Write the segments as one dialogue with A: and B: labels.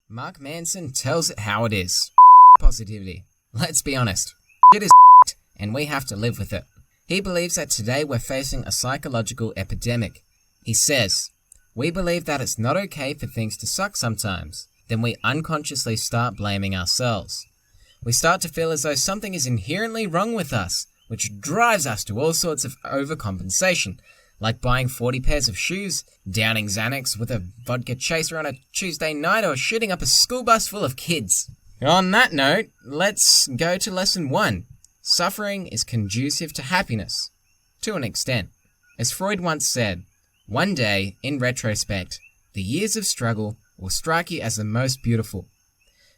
A: Mark Manson tells it how it is. Positivity. Let's be honest. It is and we have to live with it. He believes that today we're facing a psychological epidemic. He says, "We believe that it's not okay for things to suck sometimes. Then we unconsciously start blaming ourselves. We start to feel as though something is inherently wrong with us, which drives us to all sorts of overcompensation, like buying 40 pairs of shoes, downing Xanax with a vodka chaser on a Tuesday night, or shooting up a school bus full of kids." On that note, let's go to lesson 1. Suffering is conducive to happiness. To an extent. As Freud once said, one day, in retrospect, the years of struggle will strike you as the most beautiful.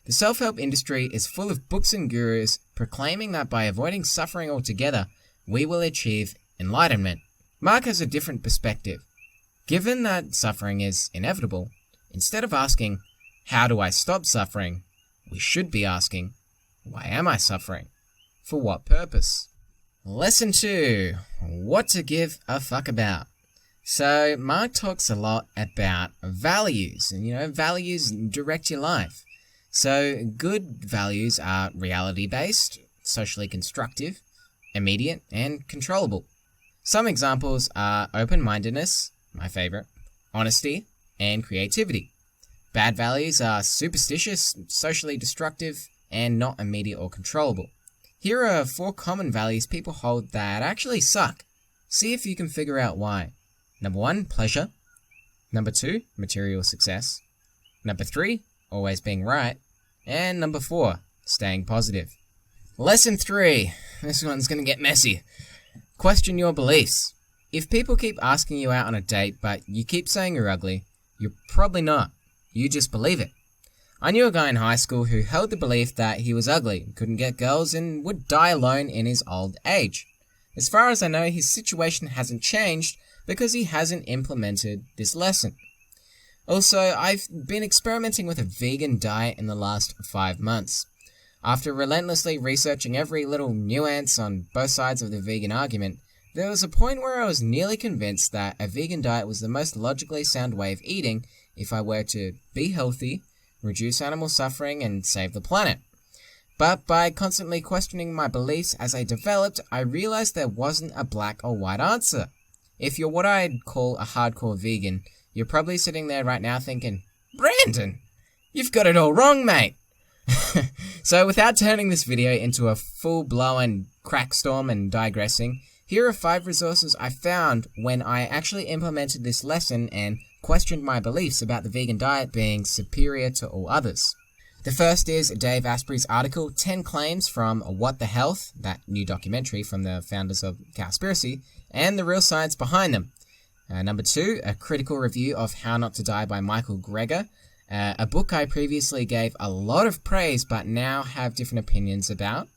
A: The self-help industry is full of books and gurus proclaiming that by avoiding suffering altogether, we will achieve enlightenment. Mark has a different perspective. Given that suffering is inevitable, instead of asking, "How do I stop suffering?" we should be asking, "Why am I suffering? For what purpose?" Lesson 2. What to give a fuck about. So, Mark talks a lot about values, and values direct your life. So, good values are reality-based, socially constructive, immediate, and controllable. Some examples are open-mindedness, my favorite, honesty, and creativity. Bad values are superstitious, socially destructive, and not immediate or controllable. Here are 4 common values people hold that actually suck. See if you can figure out why. Number 1, pleasure. Number 2, material success. Number 3, always being right. And number 4, staying positive. Lesson 3. This one's gonna get messy. Question your beliefs. If people keep asking you out on a date, but you keep saying you're ugly, you're probably not. You just believe it. I knew a guy in high school who held the belief that he was ugly, couldn't get girls, and would die alone in his old age. As far as I know, his situation hasn't changed because he hasn't implemented this lesson. Also, I've been experimenting with a vegan diet in the last 5 months. After relentlessly researching every little nuance on both sides of the vegan argument, there was a point where I was nearly convinced that a vegan diet was the most logically sound way of eating if I were to be healthy, reduce animal suffering, and save the planet. But by constantly questioning my beliefs as I developed, I realized there wasn't a black or white answer. If you're what I'd call a hardcore vegan, you're probably sitting there right now thinking, "Brandon, you've got it all wrong, mate." So without turning this video into a full-blown crack storm and digressing, here are 5 resources I found when I actually implemented this lesson and questioned my beliefs about the vegan diet being superior to all others. The first is Dave Asprey's article, 10 Claims from What the Health, that new documentary from the founders of Cowspiracy, and the real science behind them. Number 2, a critical review of How Not to Die by Michael Greger, a book I previously gave a lot of praise but now have different opinions about.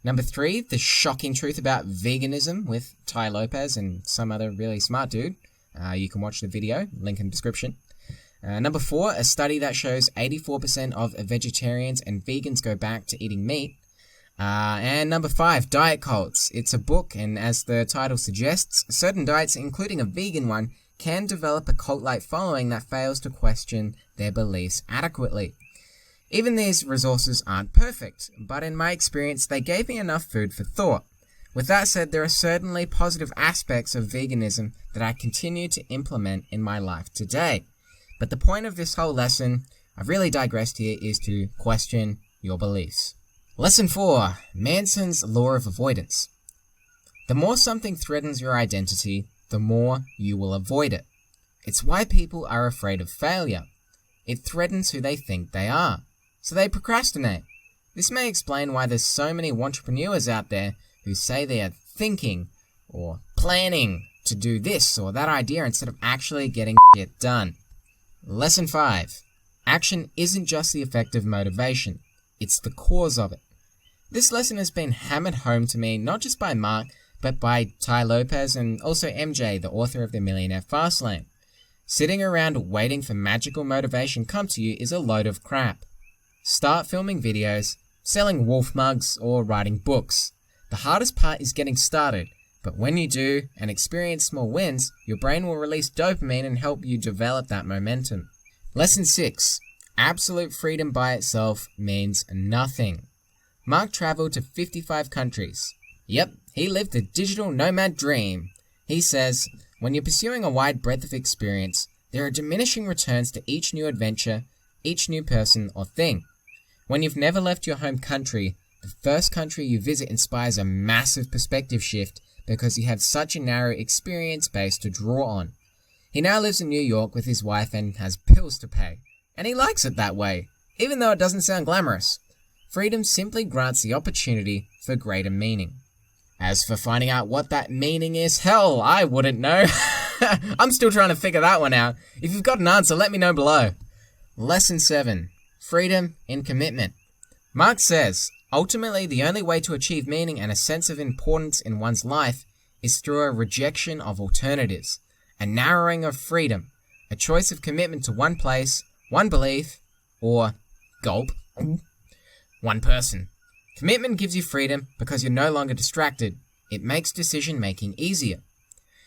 A: Number 3, The Shocking Truth About Veganism with Ty Lopez and some other really smart dude. You can watch the video, link in the description. Number 4, a study that shows 84% of vegetarians and vegans go back to eating meat. And number 5, Diet Cults. It's a book, and as the title suggests, certain diets, including a vegan one, can develop a cult-like following that fails to question their beliefs adequately. Even these resources aren't perfect, but in my experience, they gave me enough food for thought. With that said, there are certainly positive aspects of veganism that I continue to implement in my life today. But the point of this whole lesson, I've really digressed here, is to question your beliefs. Lesson 4. Manson's Law of Avoidance. The more something threatens your identity, the more you will avoid it. It's why people are afraid of failure. It threatens who they think they are, so they procrastinate. This may explain why there's so many entrepreneurs out there who say they are thinking or planning to do this or that idea instead of actually getting it done. Lesson 5. Action isn't just the effect of motivation, it's the cause of it. This lesson has been hammered home to me not just by Mark, but by Ty Lopez and also MJ, the author of The Millionaire Fastlane. Sitting around waiting for magical motivation come to you is a load of crap. Start filming videos, selling wolf mugs, or writing books. The hardest part is getting started, but when you do and experience small wins, your brain will release dopamine and help you develop that momentum. Lesson 6. absolute freedom by itself means nothing. Mark traveled to 55 countries. Yep, he lived the digital nomad dream. He says, when you're pursuing a wide breadth of experience, there are diminishing returns to each new adventure, each new person or thing. When you've never left your home country, the first country you visit inspires a massive perspective shift because you have such a narrow experience base to draw on. He now lives in New York with his wife and has bills to pay. And he likes it that way, even though it doesn't sound glamorous. Freedom simply grants the opportunity for greater meaning. As for finding out what that meaning is, hell, I wouldn't know. I'm still trying to figure that one out. If you've got an answer, let me know below. Lesson 7. Freedom in commitment. Mark says, ultimately the only way to achieve meaning and a sense of importance in one's life is through a rejection of alternatives, a narrowing of freedom, a choice of commitment to one place, one belief, or, gulp, one person. Commitment gives you freedom because you're no longer distracted. It makes decision making easier.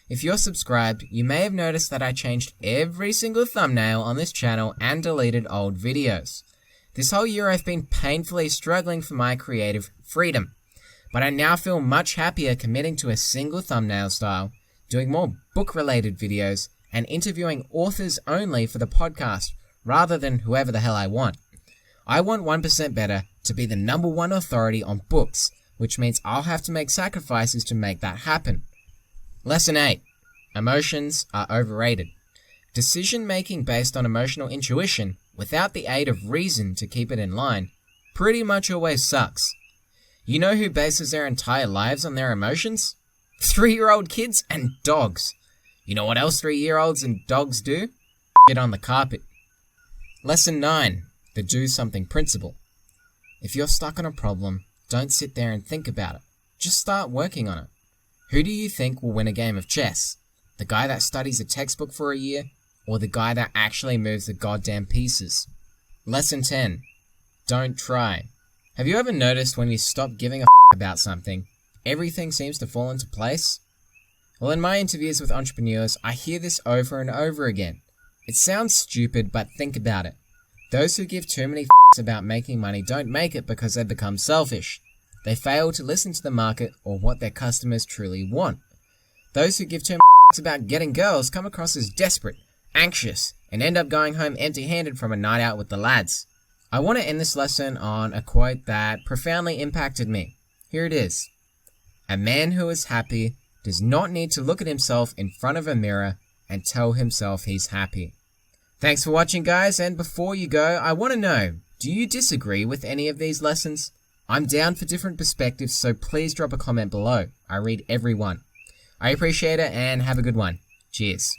A: If you're subscribed, you may have noticed that I changed every single thumbnail on this channel and deleted old videos. This whole year I've been painfully struggling for my creative freedom, but I now feel much happier committing to a single thumbnail style, doing more book-related videos, and interviewing authors only for the podcast, rather than whoever the hell I want. I want 1% Better to be the #1 authority on books, which means I'll have to make sacrifices to make that happen. Lesson 8. Emotions are overrated. Decision-making based on emotional intuition, without the aid of reason to keep it in line, pretty much always sucks. You know who bases their entire lives on their emotions? 3-year-old kids and dogs. You know what else 3-year-olds and dogs do? Get on the carpet. Lesson 9. The do something principle. If you're stuck on a problem, don't sit there and think about it. Just start working on it. Who do you think will win a game of chess? The guy that studies a textbook for a year, or the guy that actually moves the goddamn pieces? Lesson 10. Don't try. Have you ever noticed when you stop giving a about something, everything seems to fall into place? Well, in my interviews with entrepreneurs, I hear this over and over again. It sounds stupid, but think about it. Those who give too many about making money don't make it because they become selfish. They fail to listen to the market or what their customers truly want. Those who give too much about getting girls come across as desperate, anxious, and end up going home empty-handed from a night out with the lads. I want to end this lesson on a quote that profoundly impacted me. Here it is. A man who is happy does not need to look at himself in front of a mirror and tell himself he's happy. Thanks for watching, guys, and before you go, I want to know, do you disagree with any of these lessons? I'm down for different perspectives, so please drop a comment below. I read every one. I appreciate it, and have a good one. Cheers.